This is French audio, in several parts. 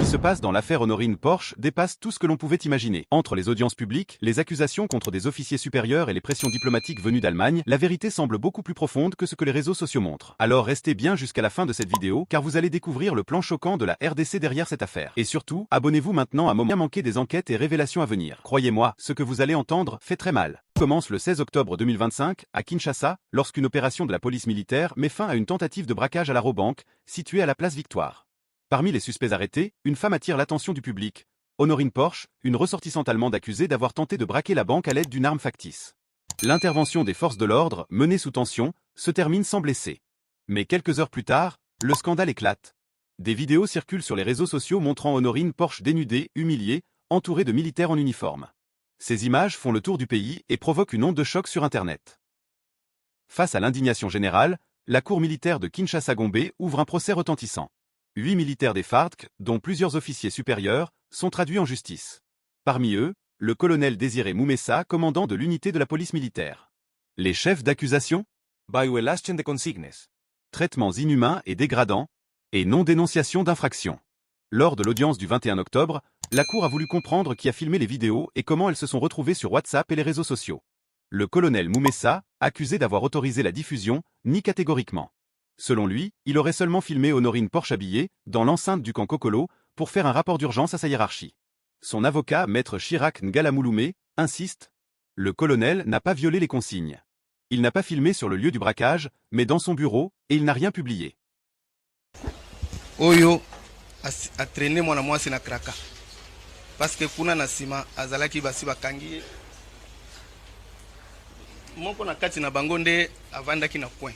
se passe dans l'affaire Honorine Porsche dépasse tout ce que l'on pouvait imaginer. Entre les audiences publiques, les accusations contre des officiers supérieurs et les pressions diplomatiques venues d'Allemagne, la vérité semble beaucoup plus profonde que ce que les réseaux sociaux montrent. Alors restez bien jusqu'à la fin de cette vidéo, car vous allez découvrir le plan choquant de la RDC derrière cette affaire. Et surtout, abonnez-vous maintenant à bien manquer des enquêtes et révélations à venir. Croyez-moi, ce que vous allez entendre fait très mal. Commence le 16 octobre 2025, à Kinshasa, lorsqu'une opération de la police militaire met fin à une tentative de braquage à la Rabobank, située à la place Victoire. Parmi les suspects arrêtés, une femme attire l'attention du public. Honorine Porsche, une ressortissante allemande accusée d'avoir tenté de braquer la banque à l'aide d'une arme factice. L'intervention des forces de l'ordre, menée sous tension, se termine sans blessés. Mais quelques heures plus tard, le scandale éclate. Des vidéos circulent sur les réseaux sociaux montrant Honorine Porsche dénudée, humiliée, entourée de militaires en uniforme. Ces images font le tour du pays et provoquent une onde de choc sur Internet. Face à l'indignation générale, la cour militaire de Kinshasa-Gombe ouvre un procès retentissant. 8 militaires des FARC, dont plusieurs officiers supérieurs, sont traduits en justice. Parmi eux, le colonel Désiré Moumessa, commandant de l'unité de la police militaire. Les chefs d'accusation? Violación de consignes. Traitements inhumains et dégradants, et non-dénonciation d'infractions. Lors de l'audience du 21 octobre, la Cour a voulu comprendre qui a filmé les vidéos et comment elles se sont retrouvées sur WhatsApp et les réseaux sociaux. Le colonel Moumessa, accusé d'avoir autorisé la diffusion, nie catégoriquement. Selon lui, il aurait seulement filmé Honorine Porsche habillée, dans l'enceinte du camp Kokolo, pour faire un rapport d'urgence à sa hiérarchie. Son avocat, maître Chirac Ngalamouloumé, insiste. Le colonel n'a pas violé les consignes. Il n'a pas filmé sur le lieu du braquage, mais dans son bureau, et il n'a rien publié. Oyo a traîné mwana mwasi na kraka parce que kuna na sima azalaki basi bakangi moko na kati na bango nde avandaki na coin.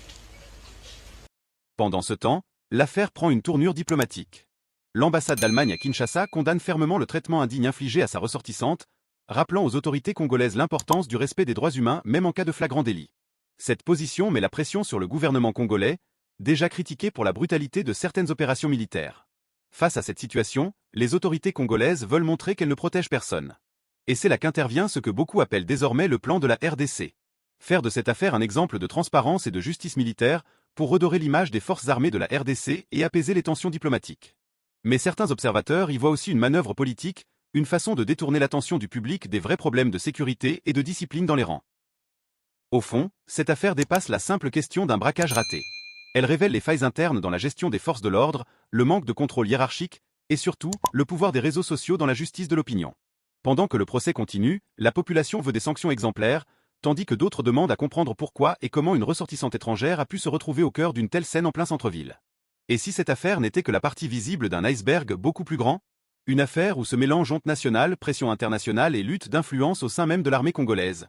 Pendant ce temps, l'affaire prend une tournure diplomatique. L'ambassade d'Allemagne à Kinshasa condamne fermement le traitement indigne infligé à sa ressortissante, rappelant aux autorités congolaises l'importance du respect des droits humains même en cas de flagrant délit. Cette position met la pression sur le gouvernement congolais, déjà critiqué pour la brutalité de certaines opérations militaires. Face à cette situation, les autorités congolaises veulent montrer qu'elles ne protègent personne. Et c'est là qu'intervient ce que beaucoup appellent désormais le plan de la RDC. Faire de cette affaire un exemple de transparence et de justice militaire pour redorer l'image des forces armées de la RDC et apaiser les tensions diplomatiques. Mais certains observateurs y voient aussi une manœuvre politique, une façon de détourner l'attention du public des vrais problèmes de sécurité et de discipline dans les rangs. Au fond, cette affaire dépasse la simple question d'un braquage raté. Elle révèle les failles internes dans la gestion des forces de l'ordre, le manque de contrôle hiérarchique, et surtout, le pouvoir des réseaux sociaux dans la justice de l'opinion. Pendant que le procès continue, la population veut des sanctions exemplaires, tandis que d'autres demandent à comprendre pourquoi et comment une ressortissante étrangère a pu se retrouver au cœur d'une telle scène en plein centre-ville. Et si cette affaire n'était que la partie visible d'un iceberg beaucoup plus grand? Une affaire où se mélangent honte nationale, pression internationale et lutte d'influence au sein même de l'armée congolaise.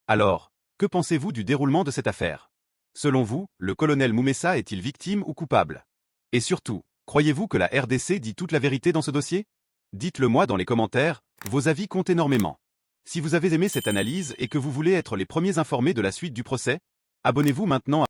Alors, que pensez-vous du déroulement de cette affaire? Selon vous, le colonel Moumessa est-il victime ou coupable? Et surtout, croyez-vous que la RDC dit toute la vérité dans ce dossier? Dites-le moi dans les commentaires, vos avis comptent énormément. Si vous avez aimé cette analyse et que vous voulez être les premiers informés de la suite du procès, abonnez-vous maintenant